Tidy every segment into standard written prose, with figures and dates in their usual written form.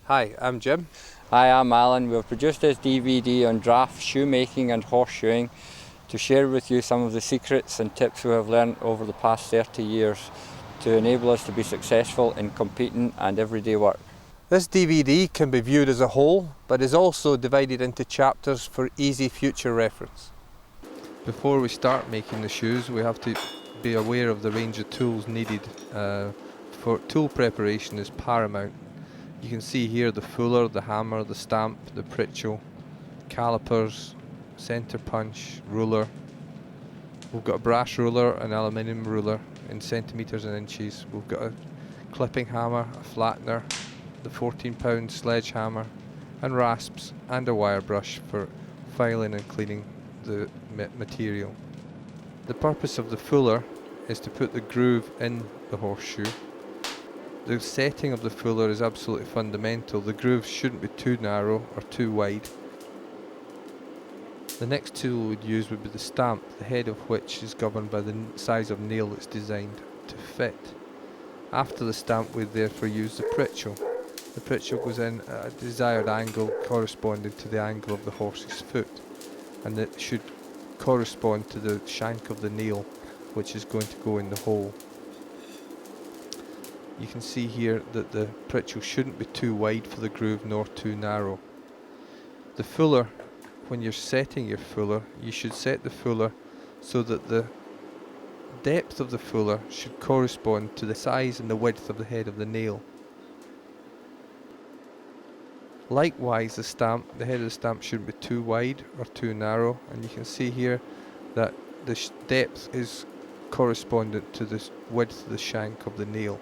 Hi, I'm Jim. Hi, I'm Alan. We've produced this DVD on draft shoemaking and horseshoeing to share with you some of the secrets and tips we have learned over the past 30 years to enable us to be successful in competing and everyday work. This DVD can be viewed as a whole, but is also divided into chapters for easy future reference. Before we start making the shoes, we have to be aware of the range of tools needed. For tool preparation is paramount. You can see here the fuller, the hammer, the stamp, the pritchel, calipers, center punch, ruler. We've got a brass ruler, an aluminium ruler in centimetres and inches. We've got a clipping hammer, a flattener, the 14-pound sledgehammer, and rasps, and a wire brush for filing and cleaning the material. The purpose of the fuller is to put the groove in the horseshoe. The setting of the fuller is absolutely fundamental. The grooves shouldn't be too narrow or too wide. The next tool we'd use would be the stamp, the head of which is governed by the size of nail it's designed to fit. After the stamp, we'd therefore use the pritchel. The pritchel goes in at a desired angle corresponding to the angle of the horse's foot, and it should correspond to the shank of the nail, which is going to go in the hole. You can see here that the pritchel shouldn't be too wide for the groove nor too narrow. The fuller, when you're setting your fuller, you should set the fuller so that the depth of the fuller should correspond to the size and the width of the head of the nail. Likewise, the head of the stamp shouldn't be too wide or too narrow, and you can see here that the depth is correspondent to the width of the shank of the nail.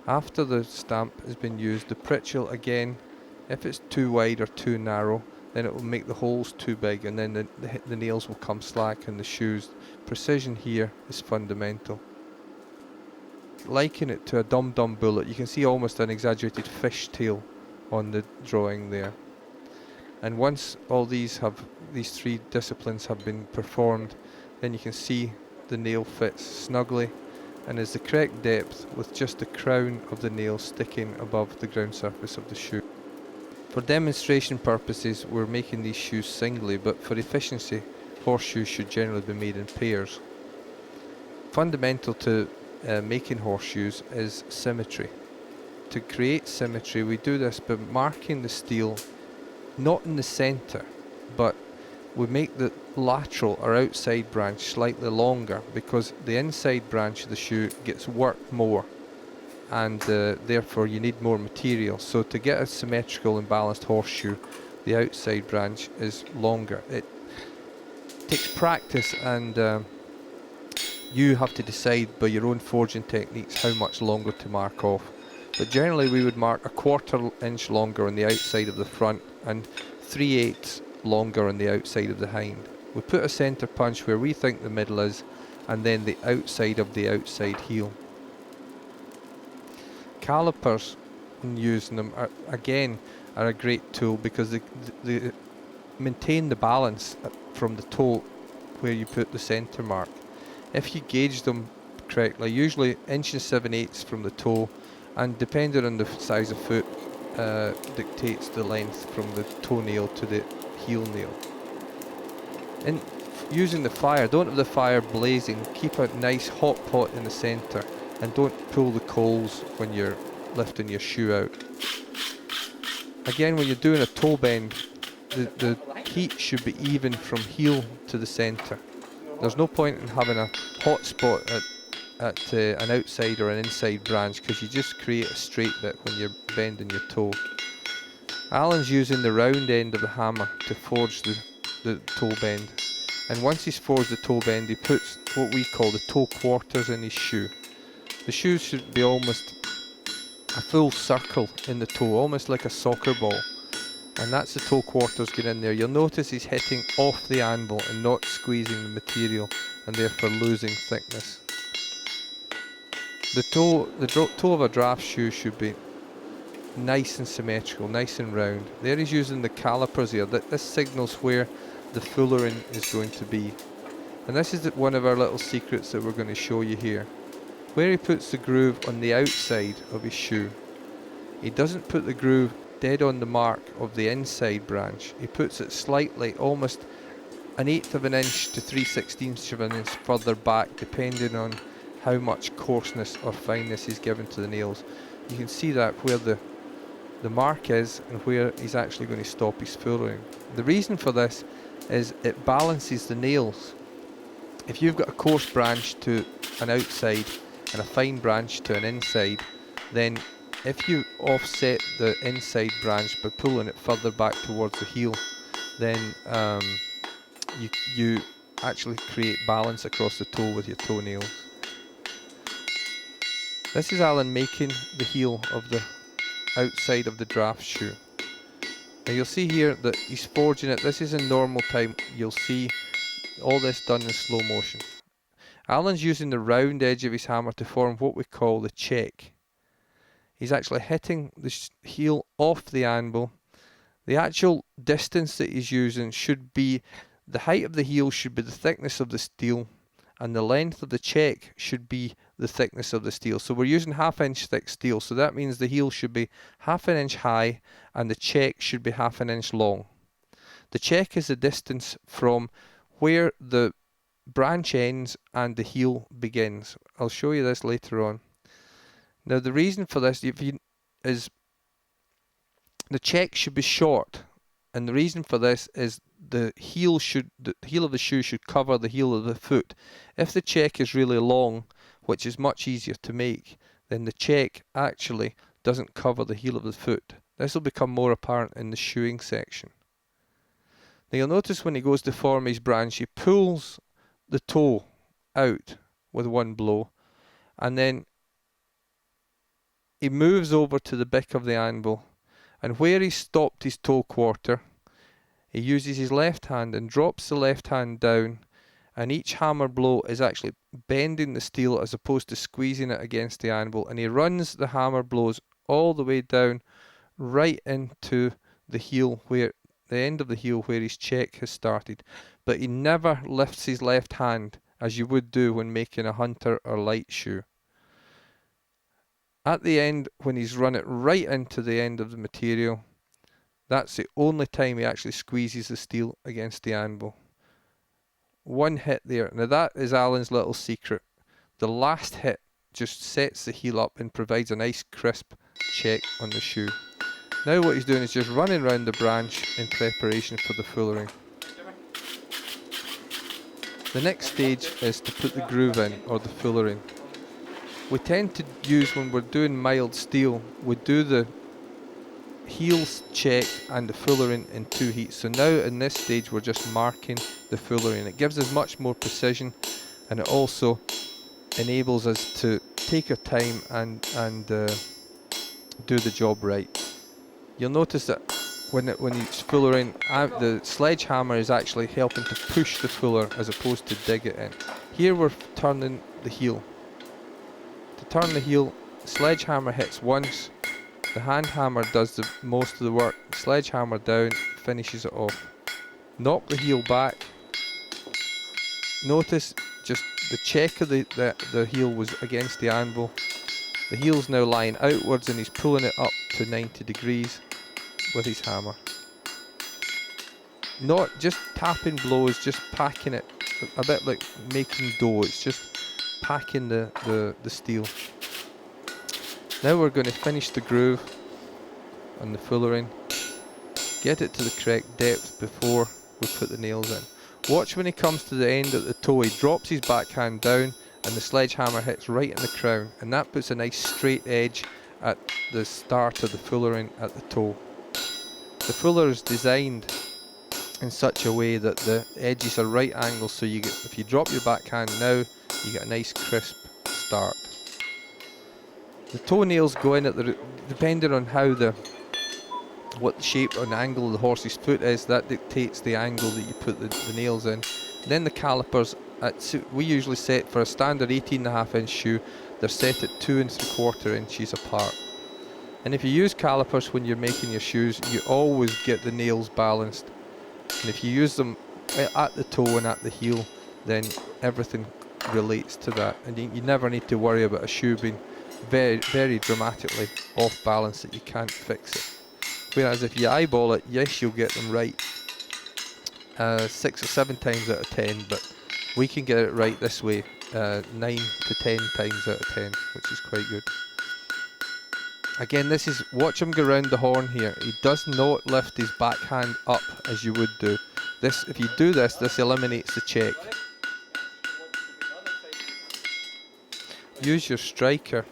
After the stamp has been used, the pritchel again, if it's too wide or too narrow, then it will make the holes too big, and then the nails will come slack in the shoes. Precision here is fundamental. Liken it to a dum-dum bullet. You can see almost an exaggerated fish tail on the drawing there. And once all these three disciplines have been performed, then you can see the nail fits snugly and is the correct depth, with just the crown of the nail sticking above the ground surface of the shoe. For demonstration purposes, we're making these shoes singly, but for efficiency, horseshoes should generally be made in pairs. Fundamental to making horseshoes is symmetry. To create symmetry, we do this by marking the steel not in the centre, but we make the lateral or outside branch slightly longer, because the inside branch of the shoe gets worked more, and therefore you need more material. So to get a symmetrical and balanced horseshoe, the outside branch is longer. It takes practice, and you have to decide by your own forging techniques how much longer to mark off. But generally we would mark a 1/4 inch longer on the outside of the front and 3/8 longer on the outside of the hind. We put a centre punch where we think the middle is, and then the outside of the outside heel. Calipers, when using them, are a great tool, because they maintain the balance from the toe where you put the centre mark. If you gauge them correctly, usually 1 7/8 from the toe, and depending on the size of foot, dictates the length from the toenail to the heel nail. In using the fire, don't have the fire blazing. Keep a nice hot pot in the centre, and don't pull the coals when you're lifting your shoe out. Again, when you're doing a toe bend, the heat should be even from heel to the centre. There's no point in having a hot spot at an outside or an inside branch, because you just create a straight bit when you're bending your toe. Alan's using the round end of the hammer to forge the toe bend, and once he's forged the toe bend, he puts what we call the toe quarters in his shoe. The shoe should be almost a full circle in the toe, almost like a soccer ball, and that's the toe quarters going in there. You'll notice he's hitting off the anvil and not squeezing the material, and therefore losing thickness. The toe of a draft shoe should be nice and symmetrical, nice and round. There he's using the calipers here. This signals where the fullering is going to be. And this is one of our little secrets that we're going to show you here. Where he puts the groove on the outside of his shoe, he doesn't put the groove dead on the mark of the inside branch. He puts it slightly, almost 1/8 of an inch to 3/16 of an inch further back, depending on how much coarseness or fineness he's given to the nails. You can see that where the mark is and where he's actually going to stop his fulling. The reason for this is it balances the nails. If you've got a coarse branch to an outside and a fine branch to an inside, then if you offset the inside branch by pulling it further back towards the heel, then you actually create balance across the toe with your toenails. This is Alan making the heel of the outside of the draft shoe. Now you'll see here that he's forging it. This is in normal time. You'll see all this done in slow motion. Alan's using the round edge of his hammer to form what we call the check. He's actually hitting the heel off the anvil. The actual distance that he's using should be, the height of the heel should be the thickness of the steel, and the length of the check should be the thickness of the steel. So we're using 1/2 inch thick steel, so that means the heel should be 1/2 an inch high and the check should be 1/2 an inch long. The check is the distance from where the branch ends and the heel begins. I'll show you this later on. Now the reason for this is the check should be short, and the reason for this is the heel of the shoe should cover the heel of the foot. If the check is really long, which is much easier to make, then the check actually doesn't cover the heel of the foot. This will become more apparent in the shoeing section. Now you'll notice when he goes to form his branch, he pulls the toe out with one blow, and then he moves over to the bick of the anvil, and where he stopped his toe quarter, he uses his left hand and drops the left hand down, and each hammer blow is actually bending the steel as opposed to squeezing it against the anvil, and he runs the hammer blows all the way down right into the heel, where the end of the heel where his check has started. But he never lifts his left hand as you would do when making a hunter or light shoe. At the end, when he's run it right into the end of the material, that's the only time he actually squeezes the steel against the anvil. One hit there. Now that is Alan's little secret. The last hit just sets the heel up and provides a nice crisp check on the shoe. Now what he's doing is just running around the branch in preparation for the fullering. The next stage is to put the groove in, or the fullering. We tend to use, when we're doing mild steel, we do the heels check and the fullering in 2 heats. So now in this stage we're just marking the fullering. It gives us much more precision, and it also enables us to take our time and do the job right. You'll notice that when it's fullering, the sledgehammer is actually helping to push the fuller as opposed to dig it in. Here we're turning the heel. To turn the heel, sledgehammer hits once, the hand hammer does the most of the work, sledgehammer down, finishes it off. Knock the heel back. Notice just the check of the heel was against the anvil. The heel's now lying outwards and he's pulling it up to 90 degrees with his hammer. Not just tapping blows, just packing it, a bit like making dough. It's just packing the steel. Now we're going to finish the groove on the fullering, get it to the correct depth before we put the nails in. Watch when he comes to the end of the toe, he drops his backhand down and the sledgehammer hits right in the crown, and that puts a nice straight edge at the start of the fullering at the toe. The fuller is designed in such a way that the edges are right angles, so you get, if you drop your backhand now, you get a nice crisp start. The toenails go in at depending on how what the shape or the angle of the horse's foot is, that dictates the angle that you put the nails in. And then the calipers, we usually set for a standard 18.5 inch shoe, they're set at 2 3/4 inches apart. And if you use calipers when you're making your shoes, you always get the nails balanced. And if you use them at the toe and at the heel, then everything relates to that, and you never need to worry about a shoe being very dramatically off balance that you can't fix it. Whereas if you eyeball it, yes, you'll get them right 6 or 7 times out of 10, but we can get it right this way 9 to 10 times out of 10, which is quite good. Again, this is, watch him go round the horn here. He does not lift his backhand up as you would do. This, if you do this, this eliminates the check. Use your striker.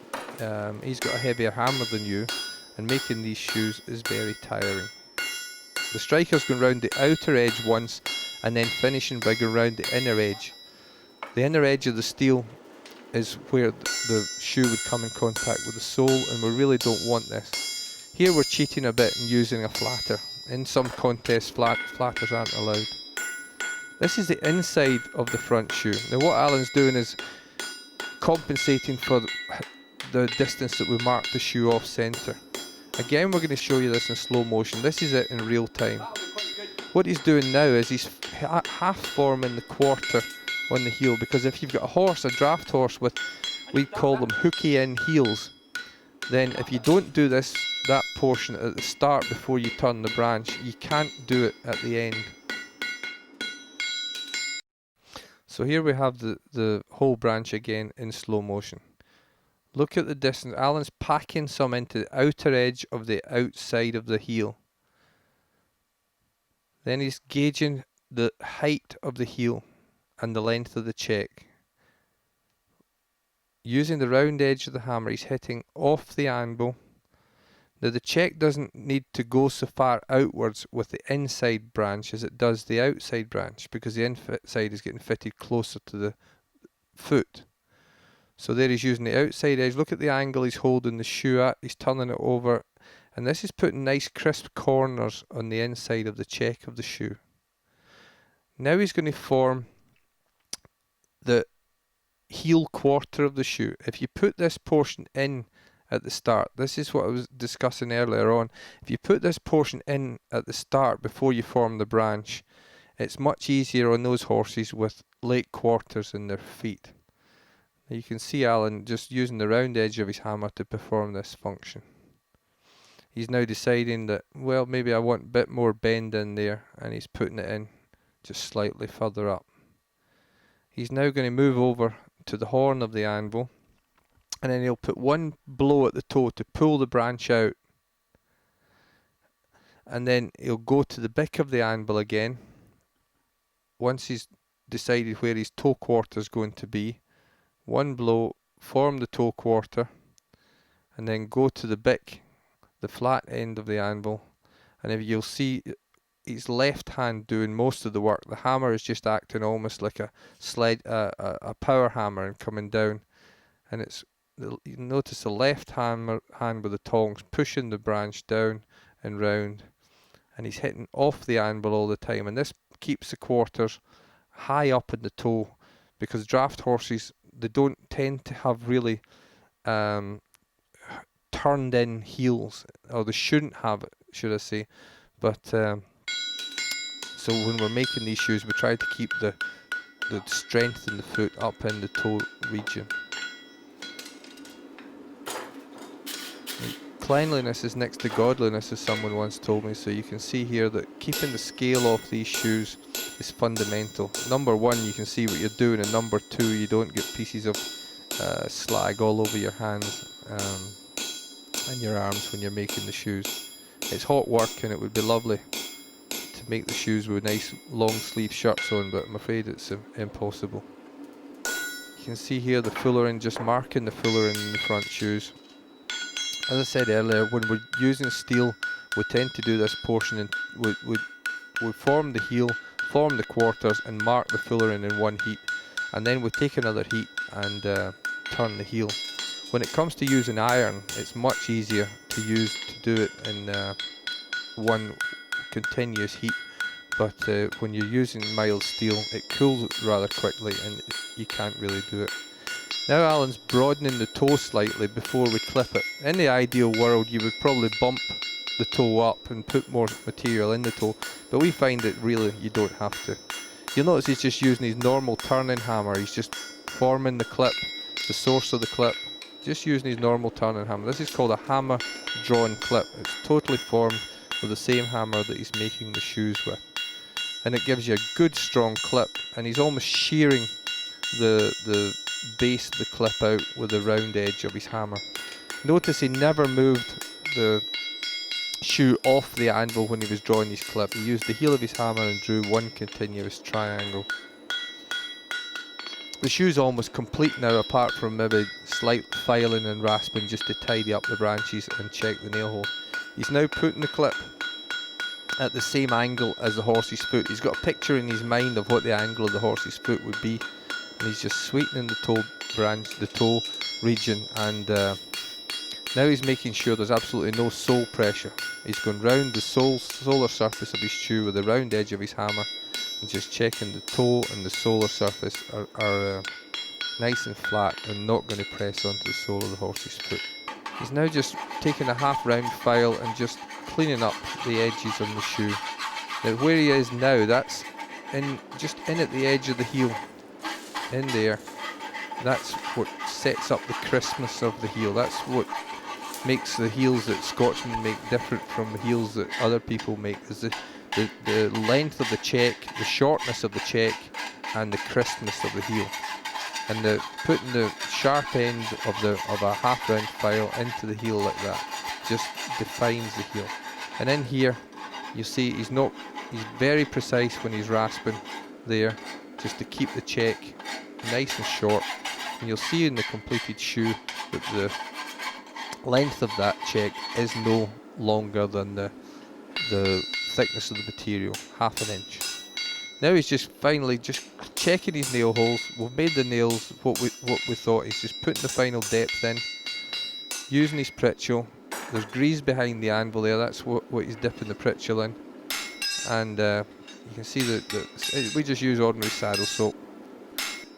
He's got a heavier hammer than you, and making these shoes is very tiring. The striker's going round the outer edge once, and then finishing by going round the inner edge. The inner edge of the steel is where the shoe would come in contact with the sole, and we really don't want this. Here we're cheating a bit and using a flatter. In some contests, flatters aren't allowed. This is the inside of the front shoe. Now what Alan's doing is compensating for the distance that we marked the shoe off centre. Again, we're going to show you this in slow motion. This is it in real time. What he's doing now is he's half forming the quarter on the heel, because if you've got a horse, a draft horse with, we call them hooky in heels, then if you don't do this, that portion at the start before you turn the branch, you can't do it at the end. So here we have the whole branch again in slow motion. Look at the distance. Alan's packing some into the outer edge of the outside of the heel. Then he's gauging the height of the heel and the length of the check. Using the round edge of the hammer, he's hitting off the anvil. Now the check doesn't need to go so far outwards with the inside branch as it does the outside branch, because the inside is getting fitted closer to the foot. So there he's using the outside edge. Look at the angle he's holding the shoe at. He's turning it over, and this is putting nice crisp corners on the inside of the check of the shoe. Now he's going to form the heel quarter of the shoe. If you put this portion in at the start, this is what I was discussing earlier on. If you put this portion in at the start before you form the branch, it's much easier on those horses with late quarters in their feet. Now you can see Alan just using the round edge of his hammer to perform this function. He's now deciding that, well, maybe I want a bit more bend in there, and he's putting it in just slightly further up. He's now going to move over to the horn of the anvil, and then he'll put one blow at the toe to pull the branch out, and then he'll go to the bick of the anvil again. Once he's decided where his toe quarter is going to be, one blow, form the toe quarter, and then go to the bick, the flat end of the anvil, and if you'll see his left hand doing most of the work. The hammer is just acting almost like a power hammer and coming down, and it's, you notice the left hand with the tongs pushing the branch down and round, and he's hitting off the anvil all the time, and this keeps the quarters high up in the toe, because draft horses, they don't tend to have really turned in heels, or they shouldn't have it, should I say, but so when we're making these shoes, we try to keep the strength in the foot up in the toe region. Cleanliness is next to godliness, as someone once told me, so you can see here that keeping the scale off these shoes is fundamental. Number one, you can see what you're doing, and number two, you don't get pieces of slag all over your hands and your arms when you're making the shoes. It's hot work, and it would be lovely to make the shoes with nice long sleeve shirts on, but I'm afraid it's impossible. You can see here the fullering, just marking the fullering in the front shoes. As I said earlier, when we're using steel, we tend to do this portion, and we form the heel, form the quarters, and mark the fullering in one heat, and then we take another heat and turn the heel. When it comes to using iron, it's much easier to do it in one continuous heat, but when you're using mild steel, it cools rather quickly and you can't really do it. Now Alan's broadening the toe slightly before we clip it. In the ideal world, you would probably bump the toe up and put more material in the toe, but we find that really you don't have to. You'll notice he's just using his normal turning hammer. He's just forming the clip, the source of the clip, just using his normal turning hammer. This is called a hammer drawn clip. It's totally formed with the same hammer that he's making the shoes with. And it gives you a good strong clip, and he's almost shearing the base of the clip out with the round edge of his hammer. Notice he never moved the shoe off the anvil when he was drawing his clip. He used the heel of his hammer and drew one continuous triangle. The shoe's almost complete now, apart from maybe slight filing and rasping just to tidy up the branches and check the nail hole. He's now putting the clip at the same angle as the horse's foot. He's got a picture in his mind of what the angle of the horse's foot would be, and he's just sweetening the toe branch, the toe region, and now he's making sure there's absolutely no sole pressure. He's going round the solar surface of his shoe with the round edge of his hammer, and just checking the toe and the solar surface are nice and flat and not going to press onto the sole of the horse's foot. He's now just taking a half round file and just cleaning up the edges on the shoe. Now where he is now, that's just in at the edge of the heel, in there. That's what sets up the crispness of the heel. That's what makes the heels that Scotchmen make different from the heels that other people make, is the length of the check, the shortness of the check, and the crispness of the heel. And putting the sharp end of a half round file into the heel like that just defines the heel. And in here you see he's very precise when he's rasping there, just to keep the check nice and short. And you'll see in the completed shoe that the length of that check is no longer than the thickness of the material, half an inch. Now he's just finally just checking his nail holes. We've made the nails what we thought. He's just putting the final depth in, using his pritchel. There's grease behind the anvil there. That's what he's dipping the pritchel in, and you can see that we just use ordinary saddle soap,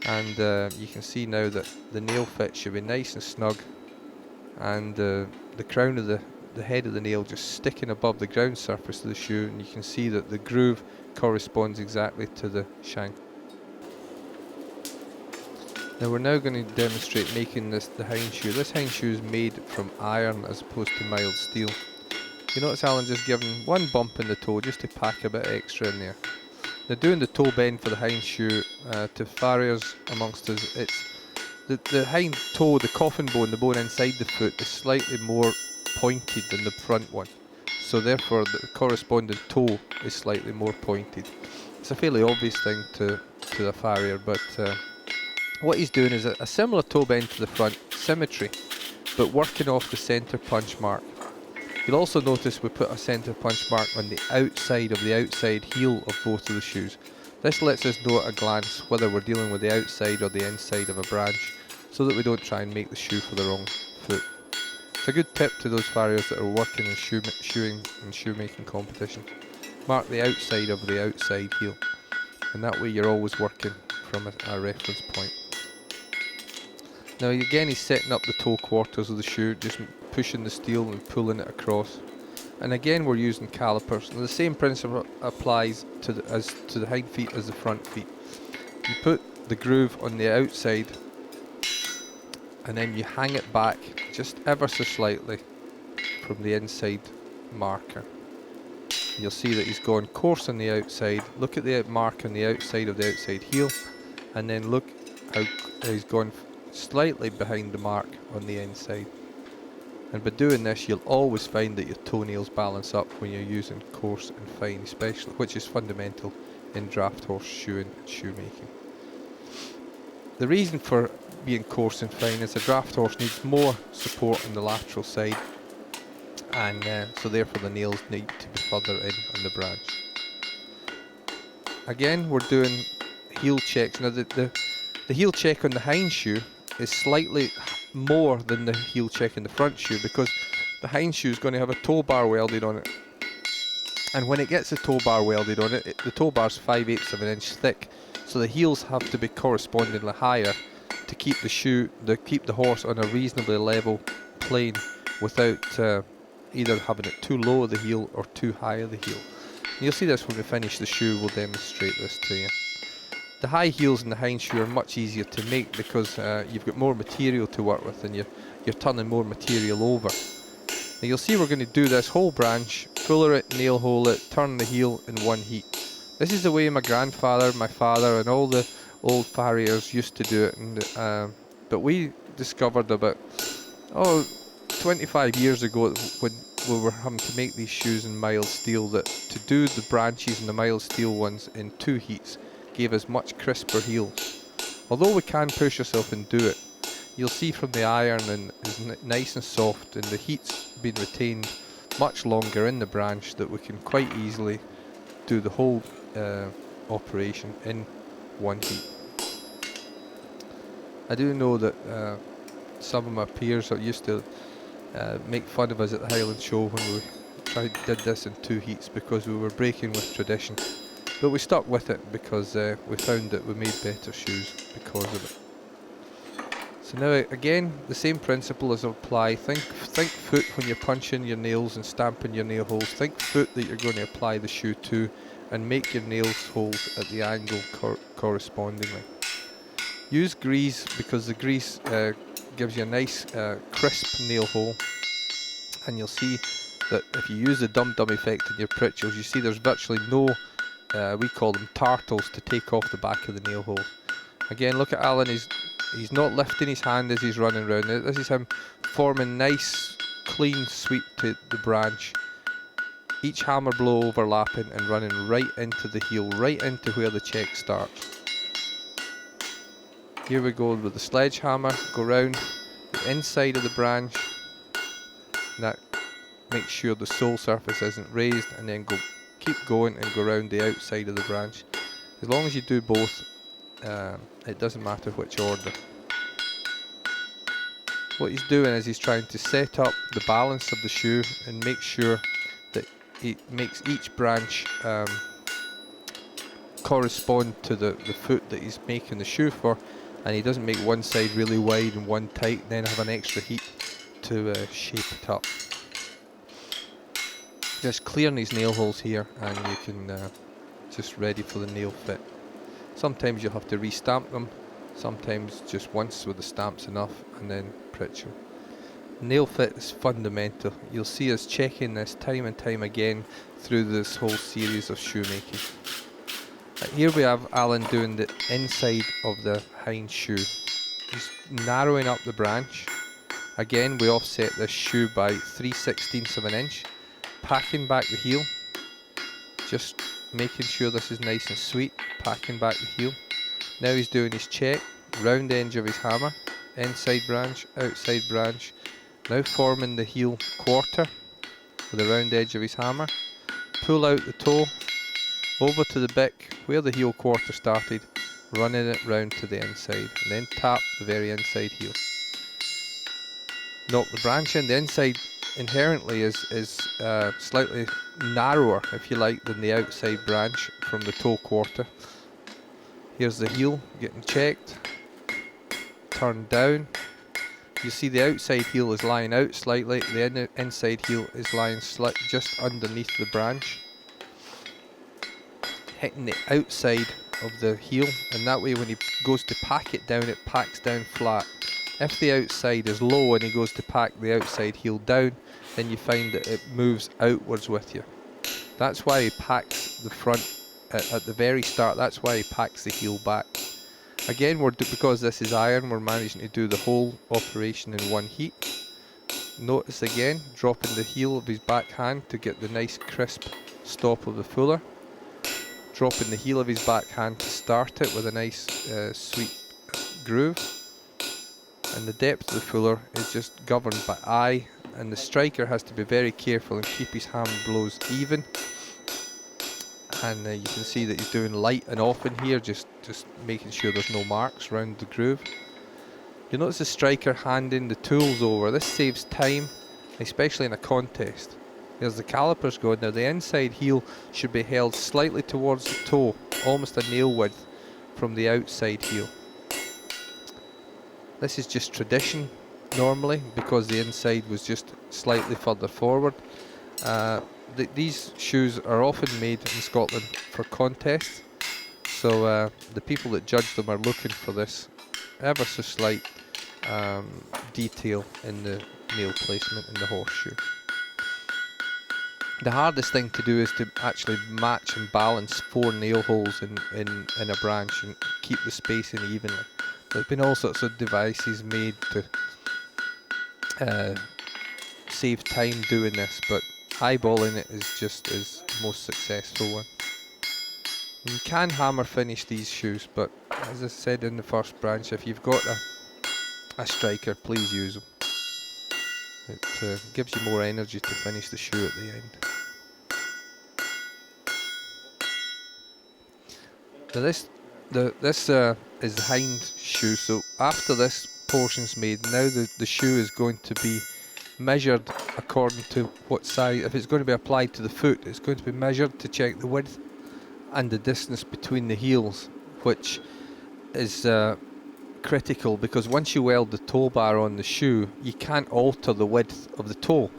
and you can see now that the nail fit should be nice and snug, and the crown of the head of the nail just sticking above the ground surface of the shoe, and you can see that the groove corresponds exactly to the shank. Now we're now going to demonstrate making the hind shoe. This hind shoe is made from iron as opposed to mild steel. You notice Alan just giving one bump in the toe just to pack a bit extra in there. Now doing the toe bend for the hind shoe, to farriers amongst us, it's the hind toe, the coffin bone, the bone inside the foot, is slightly more pointed than the front one. So therefore the corresponding toe is slightly more pointed. It's a fairly obvious thing to the farrier, but what he's doing is a similar toe bend to the front, symmetry, but working off the centre punch mark. You'll also notice we put a centre punch mark on the outside of the outside heel of both of the shoes. This lets us know at a glance whether we're dealing with the outside or the inside of a branch, so that we don't try and make the shoe for the wrong foot. It's a good tip to those farriers that are working in shoeing and shoemaking competitions. Mark the outside of the outside heel, and that way you're always working from a reference point. Now again, he's setting up the toe quarters of the shoe, just pushing the steel and pulling it across. And again, we're using calipers. And the same principle applies to the hind feet as the front feet. You put the groove on the outside, and then you hang it back just ever so slightly from the inside marker. You'll see that he's gone coarse on the outside. Look at the mark on the outside of the outside heel, and then look how he's gone slightly behind the mark on the inside. And by doing this, you'll always find that your toenails balance up when you're using coarse and fine, especially, which is fundamental in draft horse shoeing and shoemaking. The reason for being coarse and fine is a draft horse needs more support on the lateral side, and so therefore the nails need to be further in on the branch. Again, we're doing heel checks. Now the heel check on the hind shoe is slightly more than the heel check in the front shoe, because the hind shoe is going to have a toe bar welded on it, and when it gets a toe bar welded on it, the toe bar is 5/8 of an inch thick, so the heels have to be correspondingly higher to keep keep the horse on a reasonably level plane without either having it too low at the heel or too high at the heel. And you'll see this when we finish the shoe. We'll demonstrate this to you. The high heels in the hind shoe are much easier to make because you've got more material to work with and you're turning more material over. Now you'll see we're going to do this whole branch, fuller it, nail hole it, turn the heel in one heat. This is the way my grandfather, my father and all the old farriers used to do it, and but we discovered about 25 years ago when we were having to make these shoes in mild steel that to do the branches and the mild steel ones in 2 heats gave us much crisper heels. Although we can push ourselves and do it, you'll see from the iron and is nice and soft and the heat's been retained much longer in the branch that we can quite easily do the whole operation in 1 heat. I do know that some of my peers that used to make fun of us at the Highland Show when we did this in 2 heats because we were breaking with tradition. But we stuck with it because we found that we made better shoes because of it. So now again, the same principle is apply. Think foot when you're punching your nails and stamping your nail holes. Think foot that you're going to apply the shoe to and make your nails holes at the angle correspondingly. Use grease because the grease gives you a nice crisp nail hole, and you'll see that if you use the dum-dum effect in your pritchels, you see there's virtually no, we call them tartles, to take off the back of the nail holes. Again, look at Alan, he's not lifting his hand as he's running around. This is him forming nice, clean sweep to the branch. Each hammer blow overlapping and running right into the heel, right into where the check starts. Here we go with the sledgehammer, go round the inside of the branch. That makes sure the sole surface isn't raised, and then keep going and go around the outside of the branch. As long as you do both, it doesn't matter which order. What he's doing is he's trying to set up the balance of the shoe and make sure that he makes each branch correspond to the foot that he's making the shoe for, and he doesn't make one side really wide and one tight and then have an extra heat to shape it up. Just clearing these nail holes here and you can just ready for the nail fit. Sometimes you'll have to re-stamp them, sometimes just once with the stamps enough and then pritchel. Nail fit is fundamental. You'll see us checking this time and time again through this whole series of shoemaking. Here we have Alan doing the inside of the hind shoe. He's narrowing up the branch. Again, we offset this shoe by 3/16 of an inch. Packing back the heel. Just making sure this is nice and sweet. Packing back the heel. Now he's doing his check. Round edge of his hammer. Inside branch, outside branch. Now forming the heel quarter with the round edge of his hammer. Pull out the toe. Over to the bick where the heel quarter started, running it round to the inside, and then tap the very inside heel. Knock the branch in. The inside inherently is slightly narrower, if you like, than the outside branch from the toe quarter. Here's the heel getting checked, turned down. You see the outside heel is lying out slightly, the inside heel is lying just underneath the branch. Hitting the outside of the heel, and that way when he goes to pack it down, it packs down flat. If the outside is low and he goes to pack the outside heel down, then you find that it moves outwards with you. That's why he packs the front at the very start. That's why he packs the heel back. Again, because this is iron, we're managing to do the whole operation in 1 heat. Notice again, dropping the heel of his back hand to get the nice crisp stop of the fuller. Dropping the heel of his back hand to start it with a nice sweet groove. And the depth of the fuller is just governed by eye, and the striker has to be very careful and keep his hand blows even. And you can see that he's doing light and often here, just making sure there's no marks around the groove. You'll notice the striker handing the tools over. This saves time, especially in a contest. There's the calipers going. Now the inside heel should be held slightly towards the toe, almost a nail width from the outside heel. This is just tradition normally because the inside was just slightly further forward. These shoes are often made in Scotland for contests, So the people that judge them are looking for this ever so slight detail in the nail placement in the horseshoe. The hardest thing to do is to actually match and balance 4 nail holes in a branch and keep the spacing evenly. There's been all sorts of devices made to save time doing this, but eyeballing it is the most successful one. You can hammer finish these shoes, but as I said in the first branch, if you've got a striker, please use them. It gives you more energy to finish the shoe at the end. Now this is the hind shoe, so after this portion's made, now the shoe is going to be measured according to what size. If it's going to be applied to the foot, it's going to be measured to check the width and the distance between the heels, which is critical, because once you weld the toe bar on the shoe, you can't alter the width of the toe.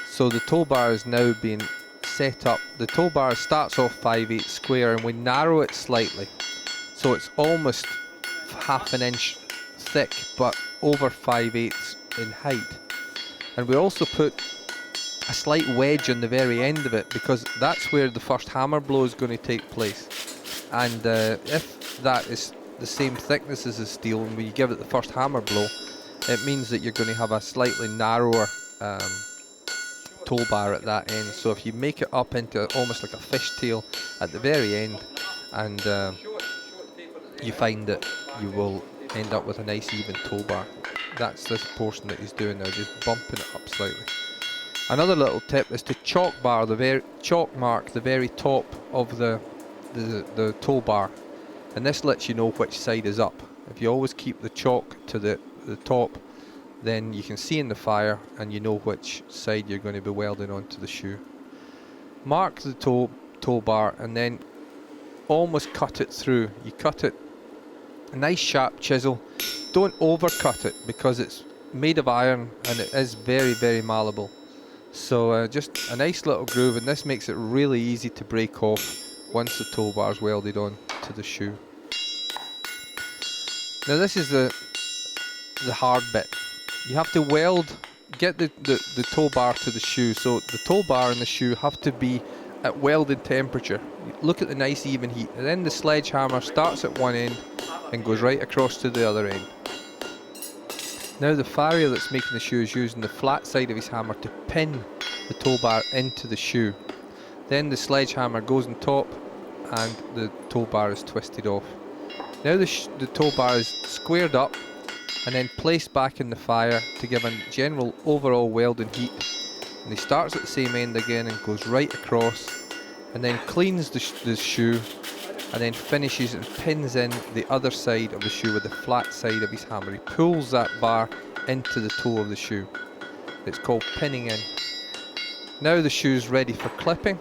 So the toe bar is now being set up. The toe bar starts off 5/8 square, and we narrow it slightly, so it's almost half an inch thick, but over 5/8 in height. And we also put a slight wedge on the very end of it, because that's where the first hammer blow is going to take place. And if that is the same thickness as the steel, and when you give it the first hammer blow, it means that you're going to have a slightly narrower toe bar at that end. So if you make it up into almost like a fishtail at the very end, and you find that you will end up with a nice even toe bar. That's this portion that he's doing now, just bumping it up slightly. Another little tip is to chalk mark the very top of the toe bar, and this lets you know which side is up. If you always keep the chalk to the top, then you can see in the fire and you know which side you're going to be welding onto the shoe. Mark the toe bar and then almost cut it through. You cut it a nice sharp chisel. Don't overcut it, because it's made of iron and it is very, very malleable. So just a nice little groove, and this makes it really easy to break off once the toe bar is welded on to the shoe. Now this is the hard bit. You have to get the toe bar to the shoe. So the toe bar and the shoe have to be at welding temperature. Look at the nice even heat. And then the sledgehammer starts at one end and goes right across to the other end. Now the farrier that's making the shoe is using the flat side of his hammer to pin the toe bar into the shoe. Then the sledgehammer goes on top and the toe bar is twisted off. Now the toe bar is squared up and then placed back in the fire to give a general overall welding heat. And he starts at the same end again and goes right across, and then cleans the shoe, and then finishes and pins in the other side of the shoe with the flat side of his hammer. He pulls that bar into the toe of the shoe. It's called pinning in. Now the shoe's ready for clipping,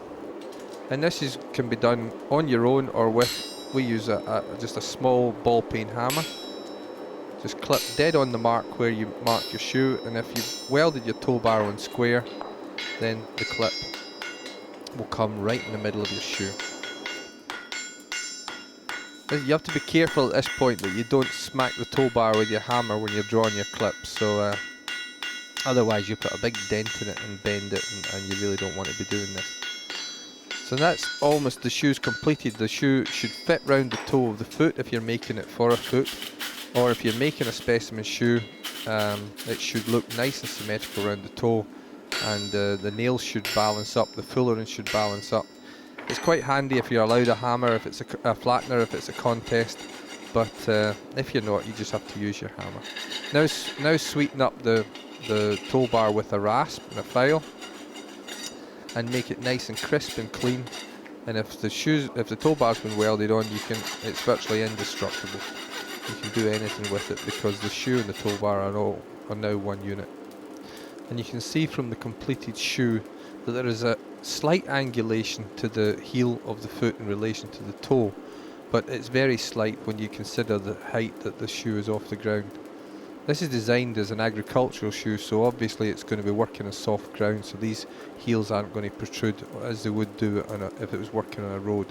and this can be done on your own or we use just a small ball peen hammer. Just clip dead on the mark where you mark your shoe, and if you've welded your toe bar on square, then the clip will come right in the middle of your shoe. You have to be careful at this point that you don't smack the toe bar with your hammer when you're drawing your clip, so otherwise you put a big dent in it and bend it, and you really don't want to be doing this. So that's almost the shoe's completed. The shoe should fit round the toe of the foot if you're making it for a foot, or if you're making a specimen shoe, it should look nice and symmetrical around the toe, and the nails should balance up, the fullerings should balance up. It's quite handy if you're allowed a hammer, if it's a flattener, if it's a contest, but if you're not, you just have to use your hammer. Now sweeten up the toe bar with a rasp and a file, and make it nice and crisp and clean. And if the toe bar's been welded on, it's virtually indestructible. You can do anything with it, because the shoe and the toe bar are now one unit. And you can see from the completed shoe that there is a slight angulation to the heel of the foot in relation to the toe, but it's very slight when you consider the height that the shoe is off the ground. This is designed as an agricultural shoe, so obviously it's going to be working on soft ground, so these heels aren't going to protrude as they would do if it was working on a road.